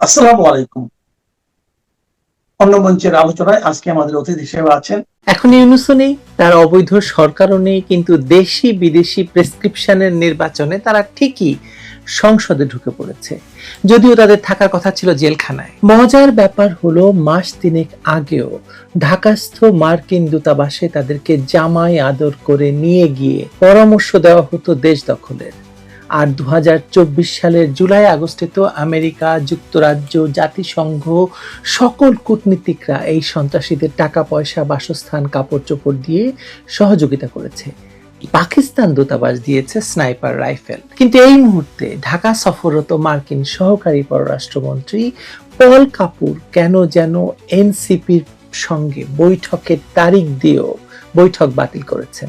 আসসালামু আলাইকুম। অন্য মঞ্চের আলোচনায় আজকে আমাদের অতিথি হিসেবে আছেন। এখন ইউনূসও নেই, তার অবৈধ সরকারও নেই, কিন্তু দেশি বিদেশি প্রেসক্রিপশনের নির্বাচনে তারা ঠিকই সংসদে ঢুকে পড়েছে, যদিও তাদের থাকার কথা ছিল জেলখানায়। মজার ব্যাপার হলো, মাস তিনেক আগেও ঢাকাস্থ মার্কিন দূতাবাসে তাদেরকে জামাই আদর করে নিয়ে গিয়ে পরামর্শ দেওয়া হতো দেশ দখলের। আর 2024 সালের জুলাই আগস্টে তো আমেরিকা, যুক্তরাজ্য, জাতিসংঘ সকল কূটনীতিকরা এই সন্ত্রাসীদের টাকা পয়সা, বাসস্থান, কাপড় চোপড় দিয়ে সহযোগিতা করেছে। পাকিস্তান দূতাবাস দিয়েছে স্নাইপার রাইফেল। কিন্তু এই মুহূর্তে ঢাকা সফররত মার্কিন সহকারী পররাষ্ট্রমন্ত্রী পল কাপুর কেন যেন এনসিপির সঙ্গে বৈঠকের তারিখ দিয়েও বৈঠক বাতিল করেছেন।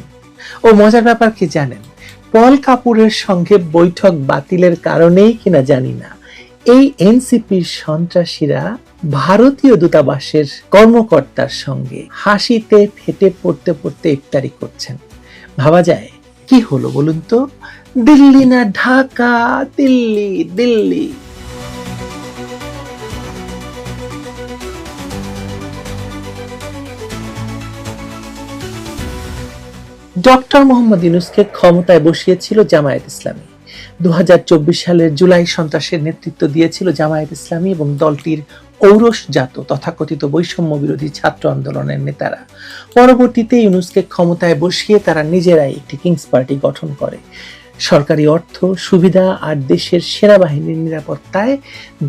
ও মজার ব্যাপার কি জানেন, পল কাপুরের সঙ্গে বৈঠক বাতিলের কারণেই কিনা জানি না, এই এনসিপির সন্ত্রাসীরা ভারতীয় দূতাবাসের কর্মকর্তার সঙ্গে হাসিতে ফেটে পড়তে পড়তে ইফতারি করছেন। ভাবা যায় কি হলো বলুন তো? দিল্লি না ঢাকা, দিল্লি দিল্লি। ডক্টর মোহাম্মদ ইউনূসকে ক্ষমতায় বসিয়েছিল জামায়াত ইসলামী। 2024 সালের জুলাই সন্ত্রাসের নেতৃত্ব দিয়েছিল জামায়াত ইসলামী এবং দলটির ঔরসজাত তথাকথিত বৈষম্য বিরোধী ছাত্র আন্দোলনের নেতারা। পরবর্তীতে ইউনূসকে ক্ষমতায় বসিয়ে তারা নিজেরাই একটি কিংস পার্টি গঠন করে। সরকারি অর্থ, সুবিধা আর দেশের সেনাবাহিনীর নিরাপত্তায়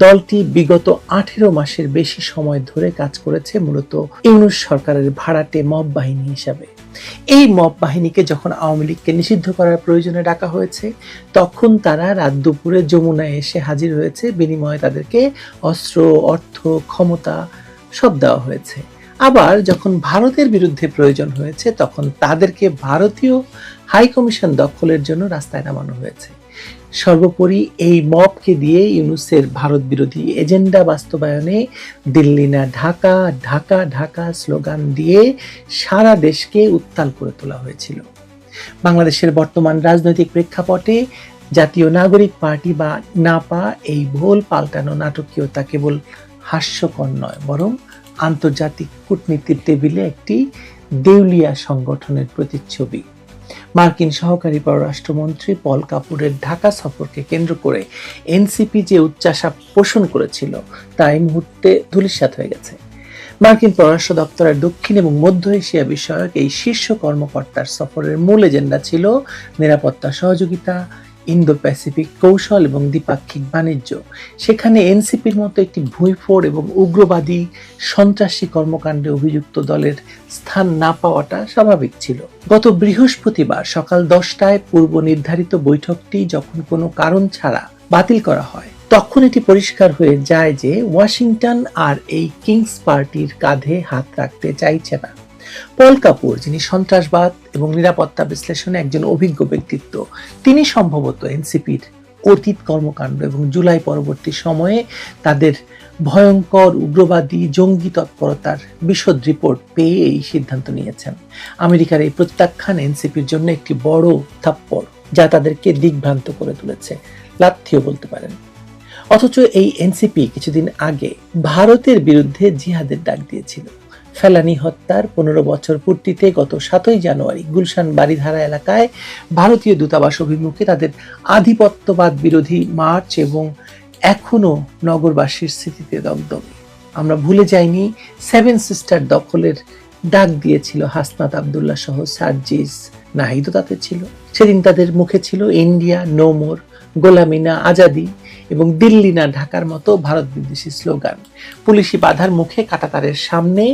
দলটি বিগত 18 মাসের বেশি সময় ধরে কাজ করেছে, মূলত ইউনূস সরকারের ভাড়াটে মব বাহিনী হিসাবে। এই মব বাহিনীকে যখন আওয়ামী লীগকে নিষিদ্ধ করার প্রয়োজনে ডাকা হয়েছে, তখন তারা রাত দুপুরে যমুনায় এসে হাজির হয়েছে, বিনিময়ে তাদেরকে অস্ত্র, অর্থ, ক্ষমতা সব দেওয়া হয়েছে। আবার যখন ভারতের বিরুদ্ধে প্রয়োজন হয়েছে, তখন তাদেরকে ভারতীয় হাই কমিশন দখলের জন্য রাস্তায় নামানো হয়েছে। সর্বোপরি এই মবকে দিয়ে ইউনূসের ভারত বিরোধী এজেন্ডা বাস্তবায়নে দিল্লি না ঢাকা, ঢাকা ঢাকা স্লোগান দিয়ে সারা দেশকে উত্তাল করে তোলা হয়েছিল। বাংলাদেশের বর্তমান রাজনৈতিক প্রেক্ষাপটে জাতীয় নাগরিক পার্টি বা নাপা এই ভোল পাল্টানো নাটকীয়তা কেবল হাস্যকর নয়, বরং আন্তর্জাতিক কূটনীতির টেবিলে একটি দেউলিয়া সংগঠনের প্রতিচ্ছবি। মার্কিন সহকারী পররাষ্ট্রমন্ত্রী পল কাপুরের ঢাকা সফরকে কেন্দ্র করে এনসিপি যে উচ্চাশা পোষণ করেছিল, তা এই মুহূর্তে ধূলিসাৎ হয়ে গেছে। মার্কিন পররাষ্ট্র দপ্তরের দক্ষিণ এবং মধ্য এশিয়া বিষয়ক এই শীর্ষ কর্মকর্তার সফরের মূল এজেন্ডা ছিল নিরাপত্তা সহযোগিতা, ইন্দো প্যাসিফিক কৌশল এবং দ্বিপাক্ষিক বাণিজ্য। সেখানে এনসিপির মতো একটি ভুঁইফোড় এবং উগ্রবাদী সন্ত্রাসী কর্মকাণ্ডে অভিযুক্ত দলের স্থান না পাওয়াটা স্বাভাবিক ছিল। গত বৃহস্পতিবার সকাল 10টায় পূর্ব নির্ধারিত বৈঠকটি যখন কোনো কারণ ছাড়া বাতিল করা হয়, তখন এটি পরিষ্কার হয়ে যায় যে ওয়াশিংটন আর এই কিংস পার্টির কাঁধে হাত রাখতে চাইছে না। পল কাপুর, যিনি সন্ত্রাসবাদ এবং নিরাপত্তা বিশ্লেষণে একজন অভিজ্ঞ ব্যক্তিত্ব, তিনি সম্ভবত এনসিপির অতীত কর্মকাণ্ড এবং জুলাই পরবর্তী সময়ে তাদের ভয়ঙ্কর উগ্রবাদী জঙ্গি তৎপরতার বিশদ রিপোর্ট পেয়ে এই সিদ্ধান্ত নিয়েছেন। আমেরিকার এই প্রত্যাখ্যান এনসিপির জন্য একটি বড় থাপ্পড়, যা তাদেরকে দিগ্ভ্রান্ত করে তুলেছে, লাথিও বলতে পারেন। অথচ এই এনসিপি কিছুদিন আগে ভারতের বিরুদ্ধে জিহাদের ডাক দিয়েছিল। ফেলানী হত্যার 15 বছর পূর্তিতে গত 7ই জানুয়ারি গুলশান বারিধারা এলাকায় ভারতীয় দূতাবাস অভিমুখে তাদের আধিপত্যবাদ বিরোধী মার্চ এবং এখনো নগরবাসীর স্মৃতিতে দগদগে। আমরা ভুলে যাইনি, 7 সিস্টার দখলের ডাক দিয়েছিল হাসনাত আবদুল্লাহ সহ সার্জিস নাহিদও তাতে ছিল। সেদিন তাদের মুখে ছিল ইন্ডিয়া নো মোর, গোলামি না আজাদি এবং দিল্লি না ঢাকার মতো ভারত বিদ্বেষী স্লোগান। পুলিশি বাধার মুখে কাঁটাতারের সামনে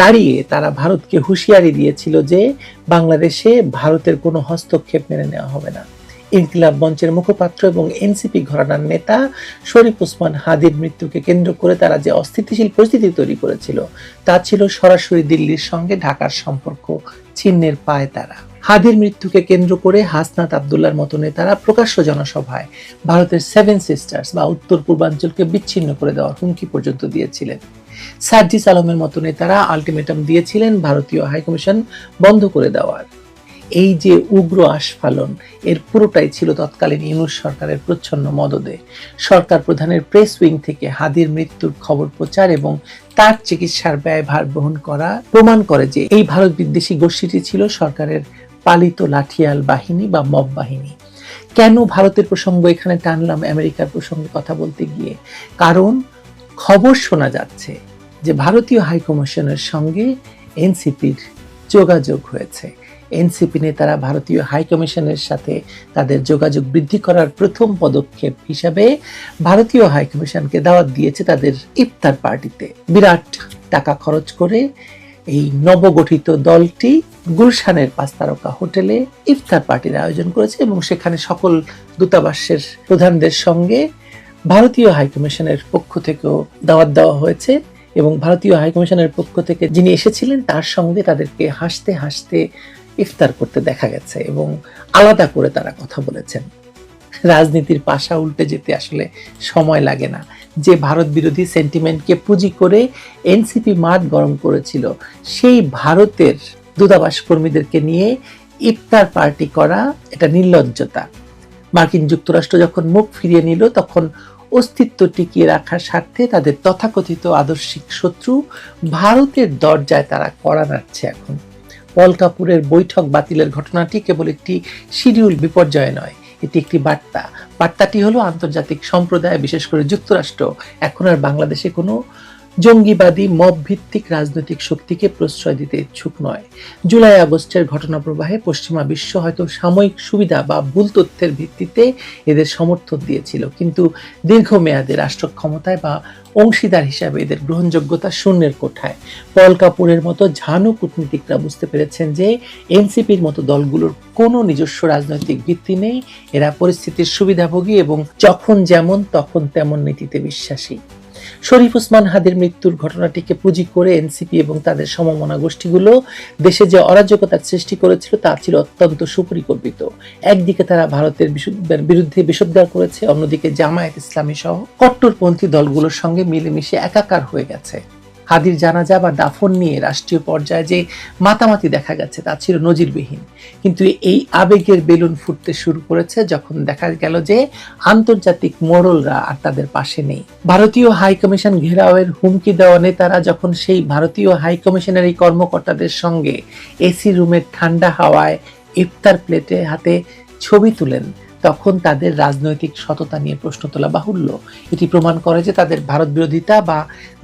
দাঁড়িয়ে তারা ভারতকে হুঁশিয়ারি দিয়েছিল যে বাংলাদেশে ভারতের কোনো হস্তক্ষেপ মেনে নেওয়া হবে না। ইনকিলাব মঞ্চের মুখপাত্র এবং এনসিপি ঘরানার নেতা শরীফ ওসমান হাদির মৃত্যুকে কেন্দ্র করে তারা যে অস্থিতিশীল পরিস্থিতি তৈরি করেছিল, তা ছিল সরাসরি দিল্লির সঙ্গে ঢাকার সম্পর্ক ছিন্নের পায় তারা। হাদির মৃত্যুকে কেন্দ্র করে হাসনাত আবদুল্লাহর মতো নেতারা প্রকাশ্য জনসভায় ভারতের 7 সিস্টার্স বা উত্তর পূর্বাঞ্চলকে বিচ্ছিন্ন করে দেওয়ার হুমকি পর্যন্ত দিয়েছিলেন। সার্জিস আলমের মতো নেতারা আলটিমেটাম দিয়েছিলেন ভারতীয় হাইকমিশন বন্ধ করে দেওয়ার। এই যে উগ্র আস্ফালন, এর পুরোটাই ছিল তৎকালীন ইউনূস সরকারের প্রচ্ছন্ন মদদে। সরকার প্রধানের প্রেস উইং থেকে হাদির মৃত্যুর খবর প্রচার এবং তার চিকিৎসার ব্যয়ভার বহন করা প্রমাণ করে যে এই ভারত বিদ্বেষী গোষ্ঠীটি ছিল সরকারের পালিত লাঠিয়াল বাহিনী বা মব বাহিনী। কেন ভারতের প্রসঙ্গ এখানে টানলাম আমেরিকার প্রসঙ্গে কথা বলতে গিয়ে? কারণ খবর শোনা যাচ্ছে যে ভারতীয় হাইকমিশনের সঙ্গে এনসিপির যোগাযোগ হয়েছে। এনসিপি নেতারা ভারতীয় হাইকমিশনের সাথে তাদের যোগাযোগ বৃদ্ধি করার প্রথম পদক্ষেপ হিসাবে ভারতীয় হাইকমিশনকে দাওয়াত দিয়েছে তাদের ইফতার পার্টিতে। বিরাট টাকা খরচ করে এই নবগঠিত দলটি গুলশানের 5 তারকা হোটেলে ইফতার পার্টির আয়োজন করেছে এবং সেখানে সকল দূতাবাসের প্রধানদের সঙ্গে ভারতীয় হাইকমিশনের পক্ষ থেকেও দাওয়াত দেওয়া হয়েছে এবং ভারতীয় হাইকমিশনের পক্ষ থেকে যিনি এসেছিলেন তার সঙ্গে তাদেরকে হাসতে হাসতে ইফতার করতে দেখা গেছে এবং আলাদা করে তারা কথা বলেছেন। রাজনীতির পাশা উল্টে যেতে আসলে সময় লাগে না। যে ভারত বিরোধী সেন্টিমেন্টকে পুঁজি করে এনসিপি মাঠ গরম করেছিল, সেই ভারতের দূতাবাস কর্মীদেরকে নিয়ে ইফতার পার্টি করা এটা নির্লজ্জতা। মার্কিন যুক্তরাষ্ট্র যখন মুখ ফিরিয়ে নিল তখন অস্তিত্ব টিকিয়ে রাখার স্বার্থে তাদের তথাকথিত আদর্শিক শত্রু ভারতের দরজায় তারা কড়া নাড়ছে। এখন পল কাপুরের বৈঠক বাতিলের ঘটনাটি কেবল একটি শিডিউল বিপর্যয় নয়, এটি একটি বার্তা। বার্তাটি হলো আন্তর্জাতিক সম্প্রদায়, বিশেষ করে যুক্তরাষ্ট্র এখন আর বাংলাদেশে কোনো জঙ্গিবাদী মব ভিত্তিক রাজনৈতিক শক্তিকে প্রশ্রয় দিতে ইচ্ছুক নয়। জুলাই আগস্টের ঘটনা প্রবাহে পশ্চিমা বিশ্ব হয়তো সাময়িক সুবিধা বা ভুল তথ্যের ভিত্তিতে এদের সমর্থন দিয়েছিল, কিন্তু দীর্ঘমেয়াদে রাষ্ট্র ক্ষমতায় বা অংশীদার হিসাবে এদের গ্রহণযোগ্যতা শূন্যের কোঠায়। পল কাপুরের মতো ঝানু কূটনীতিকরা বুঝতে পেরেছেন যে এনসিপির মতো দলগুলোর কোনো নিজস্ব রাজনৈতিক ভিত্তি নেই, এরা পরিস্থিতির সুবিধাভোগী এবং যখন যেমন তখন তেমন নীতিতে বিশ্বাসী। শরীফ ওসমান হাদির মৃত্যুর ঘটনাটিকে পুঁজি করে এনসিপি এবং তাদের সমমনা গোষ্ঠীগুলো দেশে যে অরাজকতার সৃষ্টি করেছিল তা ছিল অত্যন্ত সুপরিকল্পিত। একদিকে তারা ভারতের বিরুদ্ধে বিষোদ্গার করেছে, অন্যদিকে জামায়াত ইসলামী সহ কট্টরপন্থী দলগুলোর সঙ্গে মিলেমিশে একাকার হয়ে গেছে। হাদির জানাজা বা দাফন নিয়ে রাষ্ট্রীয় পর্যায়ে যে মাতামাতি দেখা গেছে তা ছিল নজিরবিহীন, কিন্তু এই আবেগের বেলুন ফুটতে শুরু করেছে যখন দেখা গেল যে আন্তর্জাতিক মোড়লরা আর তাদের পাশে নেই। ভারতীয় হাইকমিশন ঘেরাওয়ের হুমকি দেওয়া নেতারা যখন সেই ভারতীয় হাইকমিশনারি কর্মকর্তাদের সঙ্গে এসি রুমের ঠান্ডা হাওয়ায় ইফতার প্লেটে হাতে ছবি তুলেন তখন তাদের রাজনৈতিক সততা নিয়ে প্রশ্ন তোলা বাহুল্য। এটি প্রমাণ করে যে তাদের ভারত বিরোধিতা বা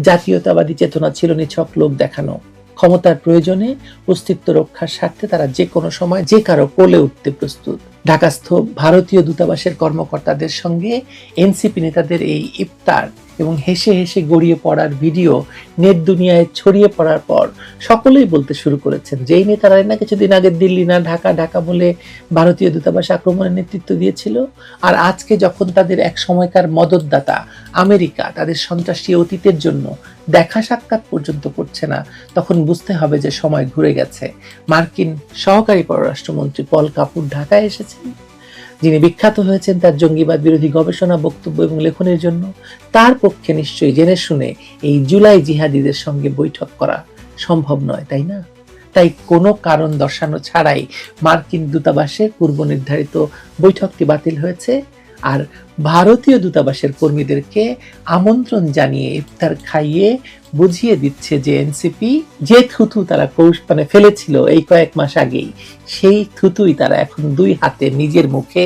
জাতীয়তাবাদী চেতনা ছিল নিছক লোক দেখানো। ক্ষমতার প্রয়োজনে অস্তিত্ব রক্ষার স্বার্থে তারা যে কোনো সময় যে কারো কোলে উঠতে প্রস্তুত। ঢাকাস্থ ভারতীয় দূতাবাসের কর্মকর্তাদের সঙ্গে এনসিপি নেতাদের এই ইফতার এবং হেসে হেসে গড়িয়ে পড়ার ভিডিও নেট দুনিয়ায় ছড়িয়ে পড়ার পর সকলেই বলতে শুরু করেছেন যে এই নেতারা না কিছুদিন আগে দিল্লি না ঢাকা ঢাকা বলে ভারতীয় দূতাবাস আক্রমণের নেতৃত্ব দিয়েছিল, আর আজকে যখন তাদের এক সময়কার মদতদাতা আমেরিকা তাদের সন্ত্রাসী অতীতের জন্য দেখা সাক্ষাৎ পর্যন্ত করছে না, তখন বুঝতে হবে যে সময় ঘুরে গেছে। মার্কিন সহকারী পররাষ্ট্রমন্ত্রী পল কাপুর ঢাকায় এসেছেন, যিনি বিখ্যাত হয়েছেন তার জঙ্গিবাদ বিরোধী গবেষণা, বক্তব্য এবং লেখনের জন্য। তার পক্ষে নিশ্চয়ই জেনে শুনে এই জুলাই জিহাদিদের সঙ্গে বৈঠক করা সম্ভব নয়, তাই না? তাই কোনো কারণ দর্শানো ছাড়াই মার্কিন দূতাবাসের পূর্ব নির্ধারিত বৈঠকটি বাতিল হয়েছে, আর ভারতীয় দূতাবাসের কর্মীদেরকে আমন্ত্রণ জানিয়ে ইফতার খাইয়ে বুঝিয়ে দিচ্ছে যে এনসিপি যে থুতু তারা ফেলেছিল এই কয়েক মাস আগেই, সেই থুতুই তারা এখন 2 হাতে নিজের মুখে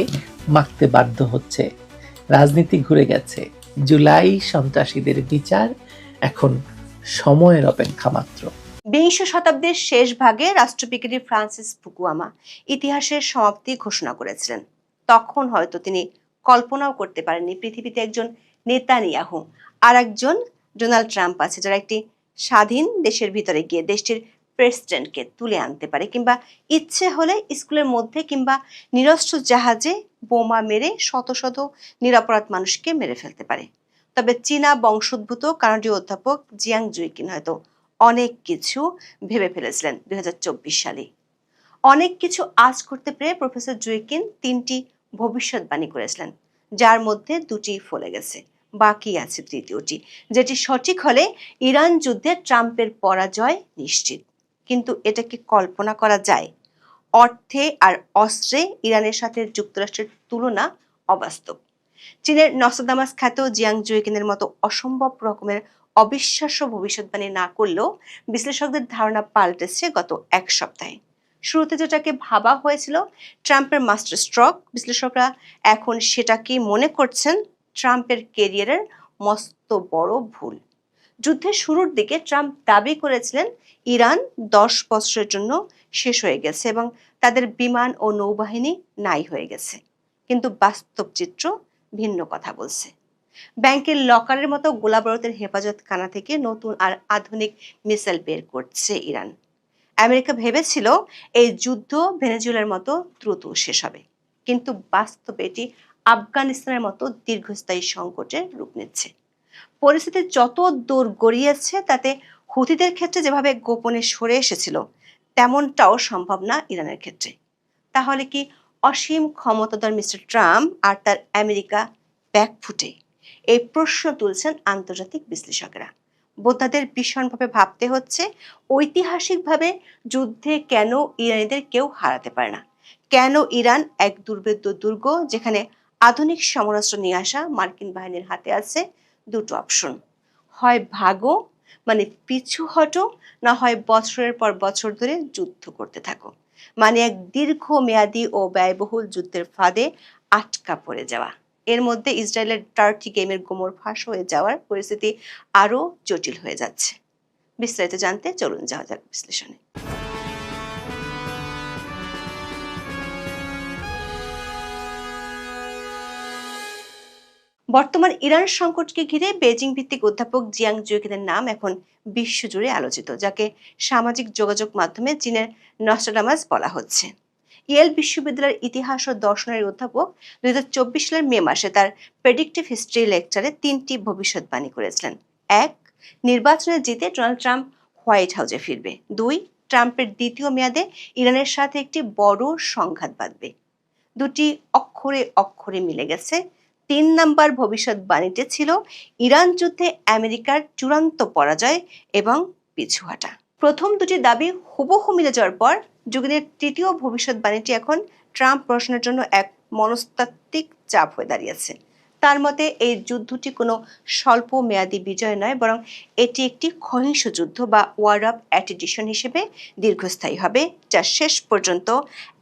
মাখতে বাধ্য হচ্ছে। রাজনীতি ঘুরে গেছে, জুলাই সন্ত্রাসীদের বিচার এখন সময়ের অপেক্ষা মাত্র। বিংশ শতাব্দীর শেষ ভাগে রাষ্ট্রবিজ্ঞানী ফ্রান্সিস ফুকুয়ামা ইতিহাসের সমাপ্তি ঘোষণা করেছিলেন। তখন হয়তো তিনি কল্পনাও করতে পারেননি পৃথিবীতে একজন নেতানিয়াহু আর একজন ডোনাল্ড ট্রাম্প আছে, যারা একটি স্বাধীন দেশের ভিতরে গিয়ে দেশটির প্রেসিডেন্টকে তুলে আনতে পারে, কিংবা ইচ্ছে হলে স্কুলের মধ্যে কিংবা নিরস্ত্র জাহাজে বোমা মেরে শত শত নিরপরাধ মানুষকে মেরে ফেলতে পারে। তবে চীনা বংশোদ্ভূত কানাডীয় অধ্যাপক জিয়াং জুইকিন হয়তো অনেক কিছু ভেবে ফেলেছিলেন 2024 সালে। অনেক কিছু আজ করতে পেরে প্রফেসর জুইকিন 3টি ভবিষ্যৎবাণী করেছিলেন, যার মধ্যে 2টি ফলে গেছে, বাকি আছে 3টি, যেটি সঠিক হলে ইরান যুদ্ধে ট্রাম্পের পরাজয় নিশ্চিত। কিন্তু এটা কি কল্পনা করা যায়? অর্থে আর অস্ত্রে ইরানের সাথে যুক্তরাষ্ট্রের তুলনা অবাস্তব। চীনের নস্ট্রাডামাস খ্যাত জিয়াং জুইকিনের মতো অসম্ভব রকমের অবিশ্বাস্য ভবিষ্যৎবাণী না করলেও বিশ্লেষকদের ধারণা পাল্টেছে গত এক সপ্তাহে। শুরুতে যেটাকে ভাবা হয়েছিল ট্রাম্পের মাস্টার স্ট্রোক, বিশ্লেষকরা এখন সেটাকে মনে করছেন ট্রাম্পের কেরিয়ারের মস্ত বড় ভুল। যুদ্ধের শুরুর দিকে ট্রাম্প দাবি করেছিলেন ইরান 10 বছরের জন্য শেষ হয়ে গেছে এবং তাদের বিমান ও নৌবাহিনী নাই হয়ে গেছে। কিন্তু বাস্তব চিত্র ভিন্ন কথা বলছে। ব্যাংকের লকারের মতো গোলাবারুদের হেফাজতখানা থেকে নতুন আর আধুনিক মিসাইল বের করছে ইরান। আমেরিকা ভেবেছিল এই যুদ্ধ ভেনেজুয়েলার মতো দ্রুত শেষ হবে, কিন্তু বাস্তবে এটি আফগানিস্তানের মতো দীর্ঘস্থায়ী সংকটের রূপ নিচ্ছে। পরিস্থিতি যত দূর গড়িয়েছে তাতে হুথিদের ক্ষেত্রে যেভাবে গোপনে সরে এসেছিল তেমনটাও সম্ভব না ইরানের ক্ষেত্রে। তাহলে কি অসীম ক্ষমতাধর মিস্টার ট্রাম্প আর তার আমেরিকা ব্যাকফুটে? এই প্রশ্ন তুলছেন আন্তর্জাতিক বিশ্লেষকেরা। বোদ্ধাদের ভীষণভাবে ভাবতে হচ্ছে, ঐতিহাসিকভাবে যুদ্ধে কেন ইরানিদের কেউ হারাতে পারে না? কেন ইরান এক দুর্ভেদ্য দুর্গ যেখানে আধুনিক সমরাস্ত্র নিয়ে আসা মার্কিন বাহিনীর হাতে আছে দুটো অপশন, হয় ভাগো মানে পিছু হটো, না হয় বছরের পর বছর ধরে যুদ্ধ করতে থাকো মানে এক দীর্ঘমেয়াদী ও ব্যয়বহুল যুদ্ধের ফাঁদে আটকা পড়ে যাওয়া। এর মধ্যে ইসরায়েলের টার্কি গেমের গোমর ফাঁস হয়ে যাওয়ার পরিস্থিতি আরো জটিল হয়ে যাচ্ছে। বিস্তারিত জানতে চলুন যাওয়া যাক বিশ্লেষণে। বর্তমান ইরান সংকটকে ঘিরে বেজিং ভিত্তিক অধ্যাপক জিয়াং জুইকিনের নাম এখন বিশ্বজুড়ে আলোচিত, যাকে সামাজিক যোগাযোগ মাধ্যমে চীনের নস্ট্রাডামাস বলা হচ্ছে। ইয়েল বিশ্ববিদ্যালয়ের ইতিহাস ও দর্শনের অধ্যাপক 2024 সালের মে মাসে তার প্রেডিক্টিভ হিস্ট্রি লেকচারে 3টি ভবিষ্যৎবাণী করেছিলেন। 1, নির্বাচনে জিতে ডোনাল্ড ট্রাম্প হোয়াইট হাউসে ফিরবে। 2, ট্রাম্পের দ্বিতীয় মেয়াদে ইরানের সাথে একটি বড় সংঘাত বাঁধবে। দুটি অক্ষরে অক্ষরে মিলে গেছে। 3 নম্বর ভবিষ্যৎবাণীটি ছিল ইরান যুদ্ধে আমেরিকার চূড়ান্ত পরাজয় এবং পিছুহাঁটা। প্রথম দুটি দাবি হুবহু মিলে যাওয়ার পর যুগের তৃতীয় ভবিষ্যৎবাণীটি এখন ট্রাম্প প্রশ্নের জন্য এক মনস্তাত্ত্বিক চাপ হয়ে দাঁড়িয়েছে। তার মতে এই যুদ্ধটি কোনো স্বল্প মেয়াদী বিজয় নয়, বরং এটি একটি সহিংস যুদ্ধ বা ওয়ার অফ অ্যাটিটিশন হিসেবে দীর্ঘস্থায়ী হবে, যা শেষ পর্যন্ত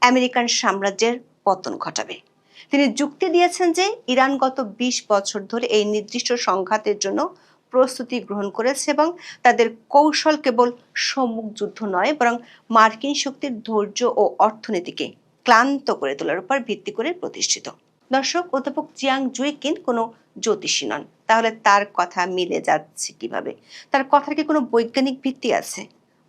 আমেরিকান সাম্রাজ্যের পতন ঘটাবে। তিনি যুক্তি দিয়েছেন যে ইরান গত 20 বছর ধরে এই নির্দিষ্ট সংঘাতের জন্য প্রস্তুতি গ্রহণ করেছে এবং তাদের কৌশল কেবল সম্মুখ যুদ্ধ নয়, বরং মার্কিন শক্তির ধৈর্য ও অর্থনীতিকে ক্লান্ত করে তোলার উপর ভিত্তি করে প্রতিষ্ঠিত। দর্শক, অধ্যাপক জিয়াং জুইকিন কোনো জ্যোতিষী নন, তাহলে তার কথা মিলে যাচ্ছে কিভাবে? তার কথার কি কোনো বৈজ্ঞানিক ভিত্তি আছে?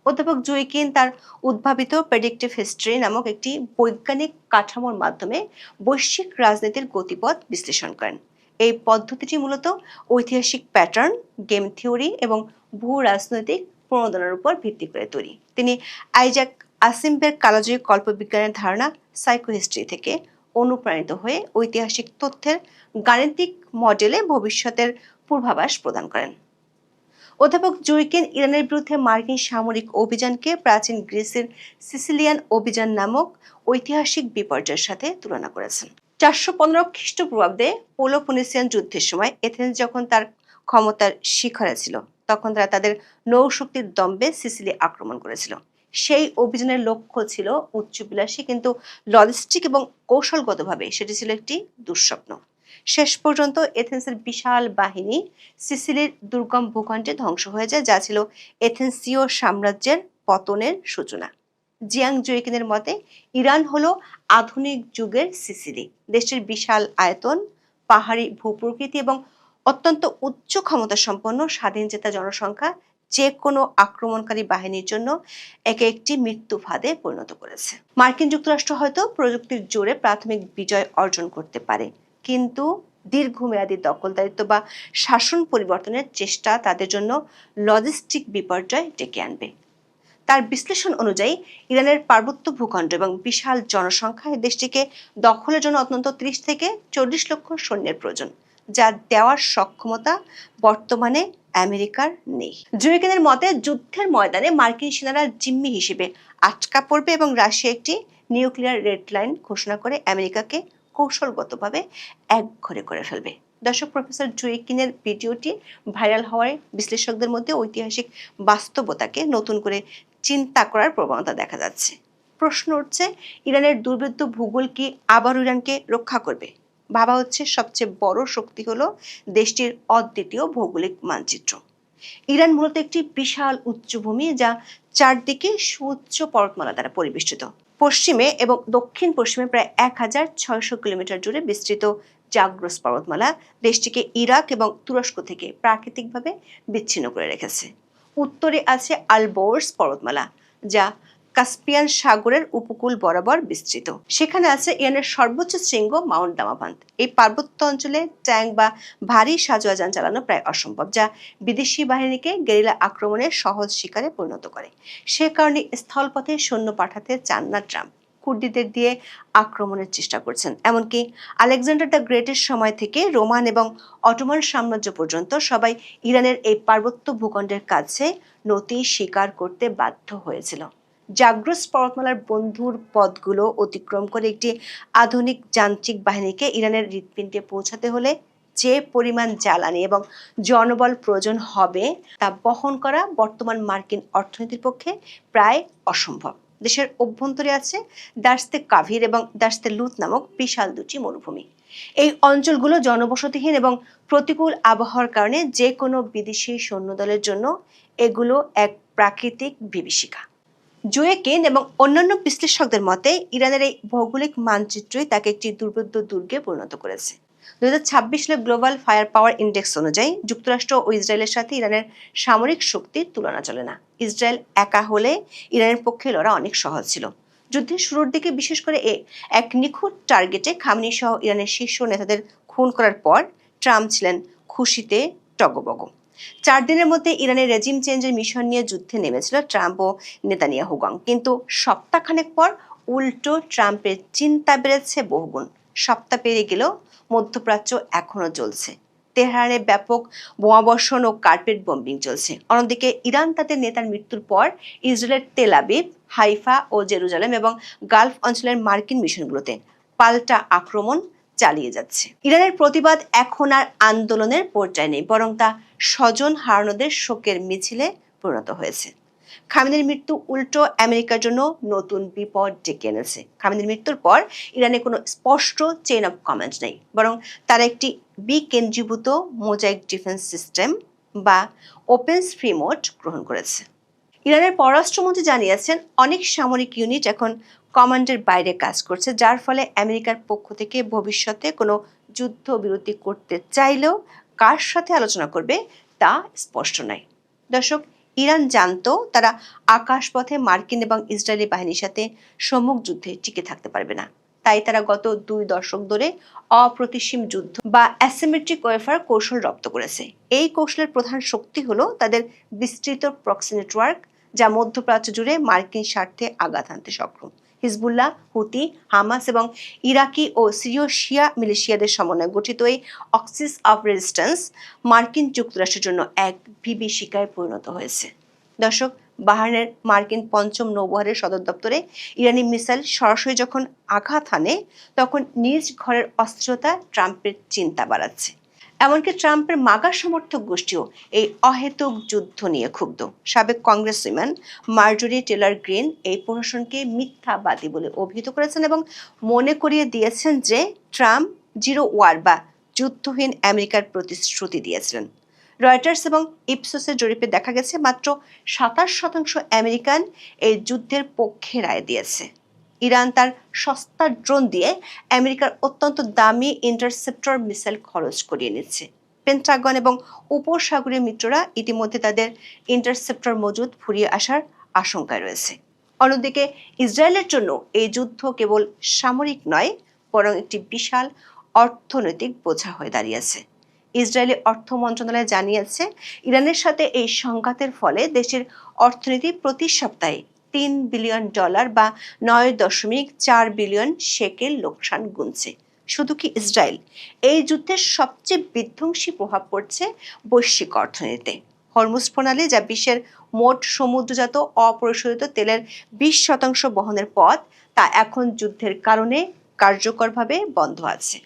অধ্যাপক জুইকিন তার উদ্ভাবিত প্রেডিক্টিভ হিস্ট্রি নামক একটি বৈজ্ঞানিক কাঠামোর মাধ্যমে বৈশ্বিক রাজনীতির গতিপথ বিশ্লেষণ করেন। এই পদ্ধতিটি মূলত ঐতিহাসিক প্যাটার্ন, গেম থিওরি এবং ভূ রাজনৈতিক প্রণোদনার উপর ভিত্তি করে তৈরি। তিনি আইজাক আসিম্বের কালজয়ী কল্পবিজ্ঞানের ধারণা সাইকোহিস্ট্রি থেকে অনুপ্রাণিত হয়ে ঐতিহাসিক তথ্যের গাণিতিক মডেলে ভবিষ্যতের পূর্বাভাস প্রদান করেন। অধ্যাপক জুইকিন ইরানের বিরুদ্ধে মার্কিন সামরিক অভিযানকে প্রাচীন গ্রিসের সিসিলিয়ান অভিযান নামক ঐতিহাসিক বিপর্যয়ের সাথে তুলনা করেছেন। 415 খ্রিস্টপূর্বাব্দে পেলোপনেসিয়ান যুদ্ধের সময় এথেন্স যখন তার ক্ষমতার শিখরে ছিল, তখন তারা তাদের নৌশক্তির দম্ভে সিসিলি আক্রমণ করেছিল। সেই অভিযানের লক্ষ্য ছিল উচ্চবিলাসী, কিন্তু লজিস্টিক এবং কৌশলগতভাবে সেটি ছিল একটি দুঃস্বপ্ন। শেষ পর্যন্ত এথেন্সের বিশাল বাহিনী সিসিলির দুর্গম ভূখণ্ডে ধ্বংস হয়ে যায়, যা ছিল এথেন্সীয় সাম্রাজ্যের পতনের সূচনা। জিয়াং জুইকিনের মতে ইরান হলো আধুনিক যুগের সিসিলি। দেশটির বিশাল আয়তন, পাহাড়ি ভূপ্রকৃতি এবং অত্যন্ত উচ্চ ক্ষমতা সম্পন্ন স্বাধীনচেতা জনসংখ্যা যে কোনো আক্রমণকারী বাহিনীর জন্য একে একটি মৃত্যু ফাঁদে পরিণত করেছে। মার্কিন যুক্তরাষ্ট্র হয়তো প্রযুক্তির জোরে প্রাথমিক বিজয় অর্জন করতে পারে, কিন্তু দীর্ঘমেয়াদী দখলদারিত্ব বা শাসন পরিবর্তনের চেষ্টা তাদের জন্য লজিস্টিক বিপর্যয় ডেকে আনবে। তার বিশ্লেষণ অনুযায়ী ইরানের পার্বত্য ভূখণ্ড এবং বিশাল জনসংখ্যা দেশটিকে দখলের জন্য অন্তত 30 থেকে 40 লক্ষ সৈন্যের প্রয়োজন, যা দেওয়ার সক্ষমতা বর্তমানে আমেরিকার নেই। জুইকিনের মতে যুদ্ধের ময়দানে মার্কিন সেনারা জিম্মি হিসেবে আটকা পড়বে এবং রাশিয়া একটি নিউক্লিয়ার রেড লাইন ঘোষণা করে আমেরিকাকে কৌশলগতভাবে একঘরে করে ফেলবে। দর্শক, প্রফেসর জুয়েকিনের ভিডিওটি ভাইরাল হওয়ায় বিশ্লেষকদের মধ্যে ঐতিহাসিক বাস্তবতাকে নতুন করে চিন্তা করার প্রবণতা দেখা যাচ্ছে। প্রশ্ন উঠছে, ইরানের দুর্ভেদ্য ভূগোল কি আবার ইরানকে রক্ষা করবে? ভাবা হচ্ছে সবচেয়ে বড় শক্তি হলো দেশটির অদ্বিতীয় ভৌগোলিক মানচিত্র। ইরান মূলত একটি বিশাল উচ্চভূমি, যা চারদিকে সুউচ্চ পর্বতমালা দ্বারা পরিবেষ্টিত। পশ্চিমে এবং দক্ষিণ পশ্চিমে প্রায় 1600 কিলোমিটার জুড়ে বিস্তৃত জাগ্রস পর্বতমালা দেশটিকে ইরাক এবং তুরস্ক থেকে প্রাকৃতিকভাবে বিচ্ছিন্ন করে রেখেছে। উত্তরে আছে আলবোর্স পর্বতমালা, যা কাস্পিয়ান সাগরের উপকূল বরাবর বিস্তৃত। সেখানে আছে ইরানের সর্বোচ্চ শৃঙ্গ মাউন্ট দামাপান্ত। এই পার্বত্য অঞ্চলে ট্যাঙ্ক বা ভারী সাজোয়া যান চালানো প্রায় অসম্ভব, যা বিদেশি বাহিনীকে গেরিলা আক্রমণের সহজ শিকারে পরিণত করে। সে কারণে স্থলপথে সৈন্য পাঠাতে চান না ট্রাম্প, কুর্দিদের দিয়ে আক্রমণের চেষ্টা করছেন। এমনকি আলেকজান্ডার দ্য গ্রেটের সময় থেকে রোমান এবং অটোমান সাম্রাজ্য পর্যন্ত সবাই ইরানের এই পার্বত্য ভূখণ্ডের কাছে নতি স্বীকার করতে বাধ্য হয়েছিল। জাগ্রস পর্বতমালার বন্ধুর পথগুলো অতিক্রম করে একটি আধুনিক যান্ত্রিক বাহিনীকে ইরানের হৃৎপিণ্ডে পৌঁছাতে হলে যে পরিমাণ জ্বালানি এবং জনবল প্রয়োজন হবে তা বহন করা বর্তমান মার্কিন অর্থনীতির পক্ষে প্রায় অসম্ভব। দেশের অভ্যন্তরে আছে দার্স্তে কাভির এবং দার্স্তে লুত নামক বিশাল দুটি মরুভূমি। এই অঞ্চলগুলো জনবসতিহীন এবং প্রতিকূল আবহাওয়ার কারণে যে কোনো বিদেশি সৈন্যদলের জন্য এগুলো এক প্রাকৃতিক বিভীষিকা। জুয়েকিন এবং অন্যান্য বিশ্লেষকদের মতে ইরানের এই ভৌগোলিক মানচিত্রই তাকে একটি দুর্ভেদ্য দুর্গে পরিণত করেছে। 2026 সালে গ্লোবাল ফায়ার পাওয়ার ইন্ডেক্স অনুযায়ী যুক্তরাষ্ট্র ও ইসরায়েলের সাথে ইরানের সামরিক শক্তির তুলনা চলে না। ইসরায়েল একা হলে ইরানের পক্ষে লড়া অনেক সহজ ছিল। যুদ্ধের শুরুর দিকে বিশেষ করে এক নিখুঁত টার্গেটে খামেনি সহ ইরানের শীর্ষ নেতাদের খুন করার পর ট্রাম্প ছিলেন খুশিতে টগবগ। 4 দিনের মধ্যে ইরানের রেজিম চেঞ্জের মিশন নিয়ে যুদ্ধে নেমেছিল ট্রাম্প ও নেতানিয়াহু গং। কিন্তু সপ্তাহখানেক পর উল্টো ট্রাম্পের চিন্তা বেড়েছে বহুগুণ। সপ্তাহ পেরিয়ে গেলেও মধ্যপ্রাচ্য এখনো চলছে। তেহরানে ব্যাপক বোমাবর্ষণ ও কার্পেট বম্বিং চলছে। অন্যদিকে ইরান তাদের নেতার মৃত্যুর পর ইসরায়েলের তেল আবিব, হাইফা ও জেরুজালেম এবং গালফ অঞ্চলের মার্কিন মিশনগুলোতে পাল্টা আক্রমণ চালিয়ে যাচ্ছে। ইরানের প্রতিবাদ এখন আর আন্দোলনের পর্যায়ে নেই, বরং তা স্বজন হারানোদের শোকের মিছিলে পরিণত হয়েছে। খামেনির মৃত্যু উল্টো আমেরিকার জন্য নতুন বিপদ ডেকে এনেছে। খামেনির মৃত্যুর পর ইরানে কোনো স্পষ্ট চেইন অফ কমান্ড নেই, বরং তারা একটি বিকেন্দ্রীভূত মোজাইক ডিফেন্স সিস্টেম বা ওপেন ফ্রি মোড গ্রহণ করেছে। ইরানের পররাষ্ট্রমন্ত্রী জানিয়েছেন, অনেক সামরিক ইউনিট এখন কমান্ডের বাইরে কাজ করছে, যার ফলে আমেরিকার পক্ষ থেকে ভবিষ্যতে কোনো যুদ্ধবিরতি করতে চাইলেও কার সাথে আলোচনা করবে তা স্পষ্ট নয়। দর্শক, ইরান জানতো তারা আকাশপথে মার্কিন এবং ইসরায়েলি বাহিনীর সাথে সম্মুখ যুদ্ধে টিকে থাকতে পারবে না। তাই তারা গত 2 দশক ধরে অপ্রতিসীম যুদ্ধ বা অ্যাসিমেট্রিক ওয়ারফেয়ার কৌশল রপ্ত করেছে। এই কৌশলের প্রধান শক্তি হলো তাদের বিস্তৃত প্রক্সি নেটওয়ার্ক, যা মধ্যপ্রাচ্য জুড়ে মার্কিন স্বার্থে আঘাত আনতে সক্ষম। হিজবুল্লাহ, হুতি, হামাস এবং ইরাকি ও সিরীয় শিয়া মিলিশিয়াদের সমন্বয়ে গঠিত এই অক্সিস অফ রেজিস্ট্যান্স মার্কিন যুক্তরাষ্ট্রের জন্য এক বিভীষিকায় পরিণত হয়েছে। দর্শক, বাহরাইনের মার্কিন 5ম নৌবহরের সদর দপ্তরে ইরানি মিসাইল সরাসরি যখন আঘাত হানে, তখন নিজ ঘরের অস্থিরতা ট্রাম্পের চিন্তা বাড়াচ্ছে। এমনকি ট্রাম্পের মাগা সমর্থক গোষ্ঠীও এই অহেতুক যুদ্ধ নিয়ে ক্ষুব্ধ। সাবেক কংগ্রেসম্যান মার্জরি টেলর গ্রিন এই প্রশাসনকে মিথ্যাবাদী বলে অভিহিত করেছেন এবং মনে করিয়ে দিয়েছেন যে ট্রাম্প জিরো ওয়ার বা যুদ্ধহীন আমেরিকার প্রতিশ্রুতি দিয়েছিলেন। রয়টার্স এবং ইপসোসের জরিপে দেখা গেছে মাত্র 27% আমেরিকান এই যুদ্ধের পক্ষে রায় দিয়েছে। ইরান তার সস্তা ড্রোন দিয়ে আমেরিকার অত্যন্ত দামি ইন্টারসেপ্টর মিসাইল খরচ করিয়ে নিচ্ছে। পেন্টাগন এবং উপসাগরীয় মিত্ররা ইতিমধ্যে তাদের ইন্টারসেপ্টর মজুদ ফুরিয়ে আসার আশঙ্কায় রয়েছে। অন্যদিকে ইসরায়েলের জন্য এই যুদ্ধ কেবল সামরিক নয়, বরং একটি বিশাল অর্থনৈতিক বোঝা হয়ে দাঁড়িয়েছে। ইসরায়েলি অর্থ মন্ত্রণালয় জানিয়েছে, ইরানের সাথে এই সংঘাতের ফলে দেশের অর্থনীতি প্রতি সপ্তাহে $3 বিলিয়ন বা 9.4 বিলিয়ন শেকেল লোকসান গুনছে। শুধু কি ইসরায়েল, এই যুদ্ধের সবচেয়ে বিধ্বংসী প্রভাব পড়ছে বৈশ্বিক অর্থনীতিতে। হরমুজ প্রণালী, যা বিশ্বের মোট সমুদ্রজাত অপরিশোধিত তেলের 20% বহনের পথ, তা এখন যুদ্ধের কারণে কার্যকরভাবে বন্ধ আছে।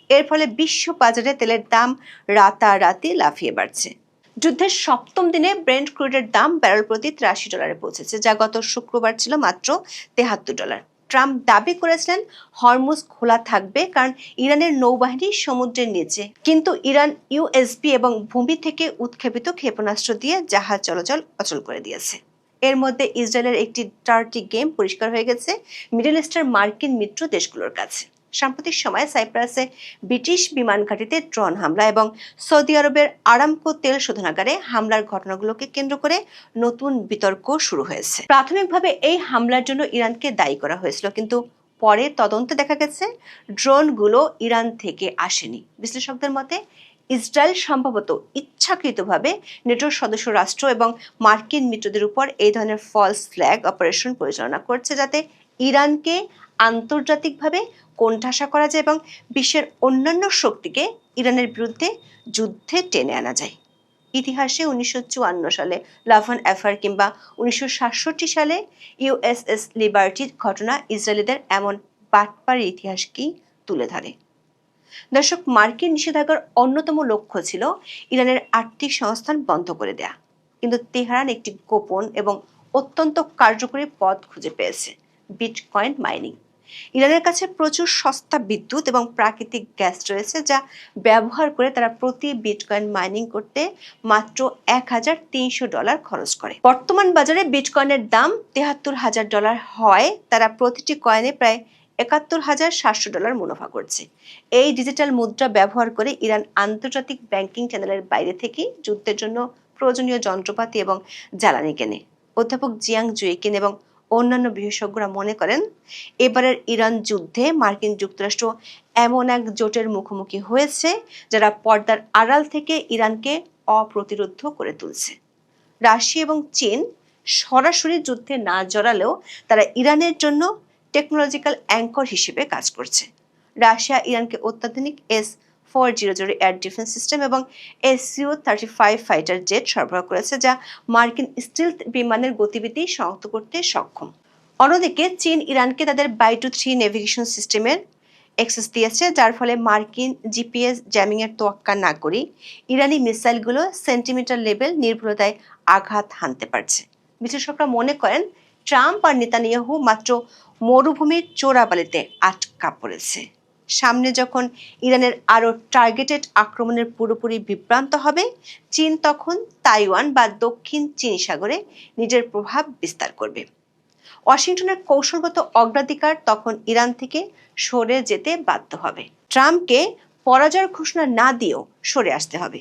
এর ফলে বিশ্ব বাজারে তেলের দাম রাতারাতি লাফিয়ে বাড়ছে। যুদ্ধের সপ্তম দিনে ব্রেন্ট ক্রুডের দাম ব্যারেল প্রতি $83 পৌঁছেছে, যা গত শুক্রবার ছিল মাত্র $73। ট্রাম্প দাবি করেছিলেন হরমুজ খোলা থাকবে কারণ ইরানের নৌবাহিনী সমুদ্রের নিচে, কিন্তু ইরান ইউএসবি এবং ভূমি থেকে উৎক্ষেপিত ক্ষেপণাস্ত্র দিয়ে জাহাজ চলাচল অচল করে দিয়েছে। এর মধ্যে ইসরায়েলের একটি ডার্টি গেম পরিষ্কার হয়ে গেছে মিডল ইস্টের মার্কিন মিত্র দেশগুলোর কাছে। সাম্প্রতিক সময়ে সাইপ্রাসে ব্রিটিশ বিমান ঘাঁটিতে ড্রোন হামলা এবং সৌদি আরবের আরামকো তেল শোধনাগারে হামলার ঘটনাগুলোকে কেন্দ্র করে নতুন বিতর্ক শুরু হয়েছে। প্রাথমিকভাবে এই হামলার জন্য ইরানকে দায়ী করা হয়েছিল, কিন্তু পরে তদন্তে দেখা গেছে ড্রোনগুলো ইরান থেকে আসেনি। বিশ্লেষকদের মতে ইসরায়েল সম্ভবত ইচ্ছাকৃতভাবে নেটোর সদস্য রাষ্ট্র এবং মার্কিন মিত্রদের উপর এই ধরনের ফলস ফ্ল্যাগ অপারেশন পরিচালনা করছে, যাতে ইরানকে আন্তর্জাতিকভাবে কোণঠাসা করা যায় এবং বিশ্বের অন্যান্য শক্তিকে ইরানের বিরুদ্ধে যুদ্ধে টেনে আনা যায়। ইতিহাসে 1954 সালে লাভান অ্যাফায়ার কিংবা 1967 সালে ইউএসএস লিবার্টির ঘটনা ইসরায়েলিদের এমন বাটপাড়ির ইতিহাসকেই তুলে ধরে। দর্শক, মার্কিন নিষেধাজ্ঞার অন্যতম লক্ষ্য ছিল ইরানের আর্থিক সংস্থান বন্ধ করে দেয়া, কিন্তু তেহরান একটি গোপন এবং অত্যন্ত কার্যকরী পথ খুঁজে পেয়েছে: বিটকয়েন মাইনিং। ইরানের কাছে প্রচুর সস্তা বিদ্যুৎ এবং প্রাকৃতিক গ্যাস রয়েছে, যা ব্যবহার করে তারা প্রতি বিটকয়েন মাইনিং করতে মাত্র $1,300 খরচ করে। বর্তমান বাজারে বিটকয়েনের দাম $73,000 হয় তারা প্রতিটি কয়েনে প্রায় $71,700 মুনাফা করছে। এই ডিজিটাল মুদ্রা ব্যবহার করে ইরান আন্তর্জাতিক ব্যাংকিং চ্যানেলের বাইরে থেকে যুদ্ধের জন্য প্রয়োজনীয় যন্ত্রপাতি এবং জ্বালানি কেনে। অধ্যাপক জিয়াং জুয়েকিন এবং অন্যান্য বিশেষজ্ঞরা মনে করেন এবারের ইরান যুদ্ধে মার্কিন যুক্তরাষ্ট্র এমন এক জোটের মুখোমুখি হয়েছে যারা পর্দার আড়াল থেকে ইরানকে অপ্রতিরোধ করে তুলছে। রাশিয়া এবং চীন সরাসরি যুদ্ধে না জড়ালেও তারা ইরানের জন্য টেকনোলজিক্যাল অ্যাঙ্কর হিসেবে কাজ করছে। রাশিয়া ইরানকে অত্যাধুনিক S-400 এয়ার ডিফেন্স সিস্টেম এবং Su-35 ফাইটার জেট সরবরাহ করেছে, যা মার্কিন স্টিলথ বিমানের গতিবিধি শনাক্ত করতে সক্ষম। অন্যদিকে চীন ইরানকে তাদের বাই-2-3 নেভিগেশন সিস্টেমের অ্যাক্সেস দিয়েছে, যার ফলে মার্কিন জিপিএস জ্যামিং এর তোয়াক্কা না করে ইরানি মিসাইলগুলো সেন্টিমিটার লেভেল নির্ভুলতায় আঘাত হানতে পারছে। বিশ্লেষকরা মনে করেন ট্রাম্প আর নেতানিয়াহু মাত্র মরুভূমির চোরাবালিতে আটকা পড়েছে। সামনে যখন ইরানের আরও টার্গেটেড আক্রমণের পুরোপুরি বিভ্রান্ত হবে, চীন তখন তাইওয়ান বা দক্ষিণ চীন সাগরে নিজের প্রভাব বিস্তার করবে। ওয়াশিংটনের কৌশলগত অগ্রাধিকার তখন ইরান থেকে সরে যেতে বাধ্য হবে। ট্রাম্পকে পরাজয়ের ঘোষণা না দিয়েও সরে আসতে হবে।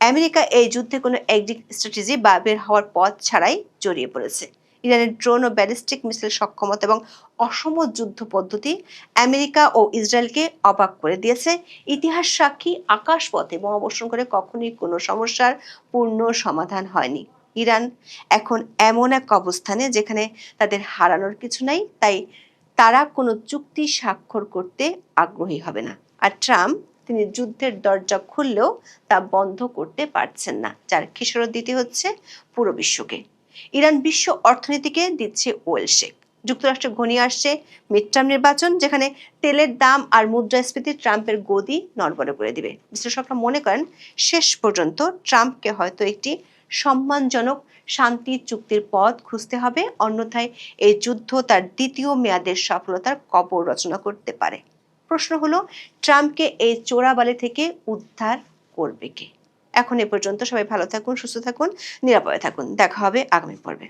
আমেরিকা এই যুদ্ধে কোনো এক্সিট স্ট্র্যাটেজি বা বের হওয়ার পথ ছাড়াই জড়িয়ে পড়েছে। ইরানের ড্রোন ও ব্যালিস্টিক মিসাইল সক্ষমতা এবং অসম যুদ্ধ পদ্ধতি আমেরিকা ও ইসরায়েলকে অবাক করে দিয়েছে। ইতিহাস সাক্ষী আকাশপথে বোমা বর্ষণ করে কখনোই কোনো সমস্যার পূর্ণ সমাধান হয়নি। ইরান এখন এমন এক অবস্থানে যেখানে তাদের হারানোর কিছু নাই, তাই তারা কোনো চুক্তি স্বাক্ষর করতে আগ্রহী হবে না। আর ট্রাম্প, তিনি যুদ্ধের দরজা খুললেও তা বন্ধ করতে পারছেন না, যার খেসারত দিতে হচ্ছে পুরো বিশ্বকে। ইরান বিশ্ব অর্থনীতিকে দিচ্ছে ওয়েল শেক। যুক্তরাষ্ট্রে ঘনিয়ে আসছে মিডটার্ম নির্বাচন, যেখানে তেলের দাম আর মুদ্রাস্ফীতি ট্রাম্পের গদি নড়বড়ে করে দিবে। বিশ্লেষকরা মনে করেন শেষ পর্যন্ত ট্রাম্পকে হয়তো একটি সম্মানজনক শান্তি চুক্তির পথ খুঁজতে হবে, অন্যথায় এই যুদ্ধ তার দ্বিতীয় মেয়াদের সফলতার কবর রচনা করতে পারে। প্রশ্ন হলো, ট্রাম্পকে এই চোরাবালি থেকে উদ্ধার করবে কে? এখন এ পর্যন্ত। সবাই ভালো থাকুন, সুস্থ থাকুন, নিরাপদে থাকুন। দেখা হবে আগামী পর্বে।